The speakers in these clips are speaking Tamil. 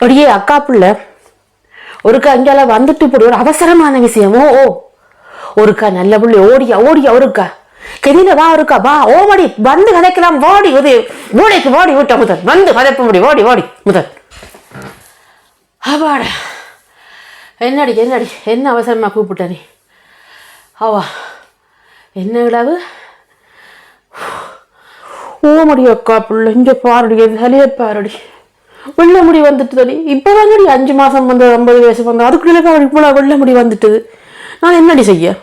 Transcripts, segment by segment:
அப்படியே அக்கா பிள்ளை ஒருக்கா அங்கால வந்துட்டு இப்படி ஒரு அவசரமான விஷயமோ ஒருக்கா நல்ல பிள்ளை ஓடியா ஒருக்கா கெதில வா ஒருக்கா வா ஓமடி வந்து கதைக்கலாம் வாடி உதவி மூளைக்கு வாடி விட்ட முதல் வந்து கதைப்ப முடி ஓடி முதல் அவாட என்னடி என்ன அவசரமா கூப்பிட்ட நீ அவா என்ன விடாவு ஓமடி அக்கா பிள்ளை இங்க பாருடி தலைய பாருடி வெள்ள முடி வந்துட்டு தடி இப்போதாங்கடி 5 மாதம் வந்து 50 வயசு வந்து அதுக்குள்ளே இப்போ வெள்ள முடி வந்துட்டுது நான் என்னடி செய்ய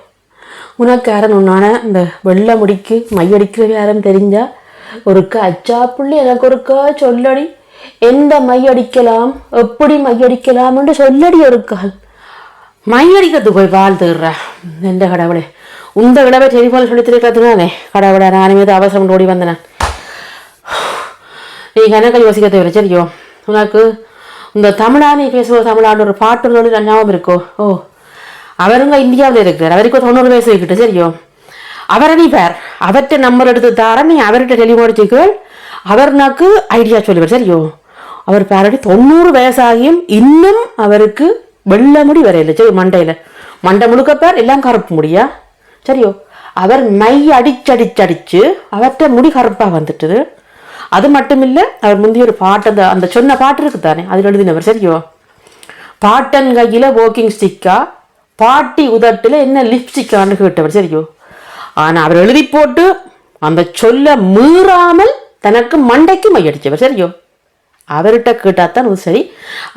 உனக்கு யாரும் உன்னான இந்த வெள்ள முடிக்கு மையடிக்கிறது யாரும் தெரிஞ்சா ஒருக்கா அச்சா புள்ளி எனக்கு ஒருக்கா சொல்லடி எந்த மையடிக்கலாம் எப்படி மையடிக்கலாம்னு சொல்லடி ஒருக்கால் மையடிக்கிறதுக்கு போய் வாழ்த்துடுற எந்த கடவுளே உந்த கடவை சரி போல சொல்லித்திருக்கிறதுனானே கடவுளை நானுமே அவசரம் ஓடி வந்தேன் நீ கணக்கை யோசிக்க தேவை சரியோ உனக்கு இந்த தமிழானே பேசுவோம் தமிழான்னு ஒரு பாட்டு சொல்லி ஞாபகம் இருக்கோ அவருங்க இந்தியாவில் இருக்கிறார் அவருக்கு 90 வயசு இருக்கிட்டு சரியோ அவரை நீ பேர் அவர்கிட்ட நம்பர் எடுத்து தார நீ அவர்கிட்ட டெலிமோடிச்சுக்கள் அவர் நாக்கு ஐடியா சொல்லுவார் சரியோ அவர் பேரடி 90 வயசாகியும் இன்னும் அவருக்கு வெள்ள முடி வரையில சரி மண்டை முழுக்க பேர் எல்லாம் கருப்பு முடியா சரியோ அவர் மை அடிச்சு அவர்கிட்ட முடி கருப்பாக வந்துட்டுது அது மட்டும் இல்லை அவர் முந்தைய ஒரு பாட்டு அந்த சொன்ன பாட்டு இருக்கு தானே அதில் எழுதினவர் சரியோ பாட்டன் கையில் வாக்கிங் ஸ்டிக்கா பாட்டி உதட்டில் என்ன லிப்ஸ்டிக்கான்னு கேட்டவர் சரியோ ஆனால் அவர் எழுதி போட்டு அந்த சொல்ல மீறாமல் தனக்கு மண்டைக்கு மையடிச்சவர் சரியோ அவர்கிட்ட கேட்டாதான் சரி.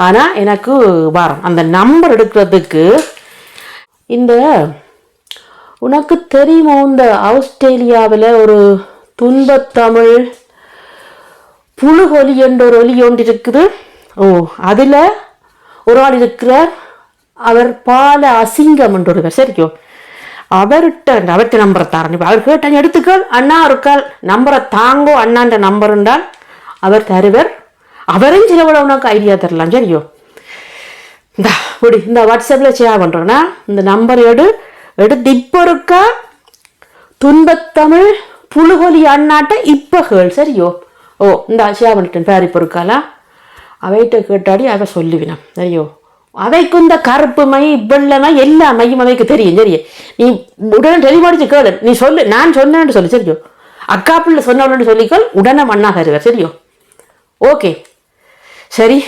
ஆனால் எனக்கு வாரம் அந்த நம்பர் எடுக்கிறதுக்கு இந்த உனக்கு தெரியுமோ இந்த ஆஸ்திரேலியாவில் ஒரு துன்பத்தமிழ் புழுகொலி என்ற ஒரு ஒலி ஒன்று இருக்குது. அதில் ஒரு ஆள் இருக்கிறார், அவர் பால அசிங்கம் என்று ஒருவர் சரியோ அவர்கிட்ட நம்பரை தாரன். இப்போ அவர் கேட்டாங்க எடுத்துக்கால் அண்ணா இருக்கால் நம்பரை தாங்கோ அண்ணான்ற நம்பர் என்றால் அவர் தருவர். அவரும் சில விட உனக்கு ஐடியா தரலாம் சரியோ. இந்த வாட்ஸ்அப்பில் ஷேர் பண்ணுறோன்னா இந்த நம்பர் எடுத்து இப்போ இருக்கா துன்பத்தமிழ் புழுகொலி அண்ணாட்ட இப்போ கேள் சரியோ. இந்த ஷேர் பண்ணிட்டேன் பேர் இப்போ இருக்காலாம் அவைகிட்ட கேட்டாடி அதை சொல்லுவினான் சரியோ. அவைக்கு இந்த கருப்பு மை வெள்ளை எல்லா மையும் அவைக்கு தெரியும் சரிய. நீ உடனே டெலிவரிச்சு கேளு, நீ சொல்லு நான் சொன்னேன்னு சொல்லு சரியோ. அக்கா பிள்ளை சொன்னவன்னு சொல்லிக்கோள் உடனே மண்ணா தருவார் சரியோ. ஓகே சரி,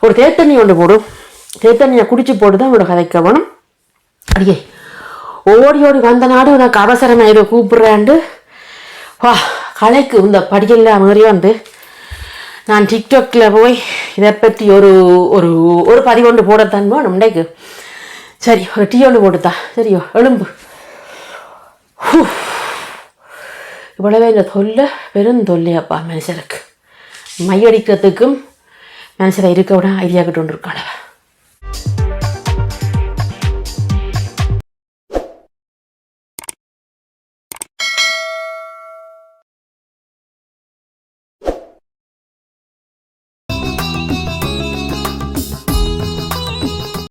ஒரு தேத்தண்ணி ஒன்று போடும், தேத்தண்ணியை குடிச்சு போட்டு தான் உன்னோட கதைக்க வேணும். அடியே ஓடி வந்த நாடு உனக்கு அவசரமாக ஏதோ கூப்பிட்றாண்டு வா கலைக்கு இந்த படிக்கெல்லாம் மாதிரி வந்து நான் டிக்டாக்ல போய் இதை பற்றி ஒரு ஒரு ஒரு பதிவொன்று போடத்தான் வேணும் இன்றைக்கு. சரி ஒரு டீ ஒன்று போட்டுத்தான் சரியோ. எலும்பு இவ்வளவே இந்த தொல்லை வெறும் தொல்லையாப்பா மனுஷருக்கு. மையடிக்கிறதுக்கும் மனுஷரை இருக்க விட ஐடியா கிட்ட ஒன்று இருக்காள.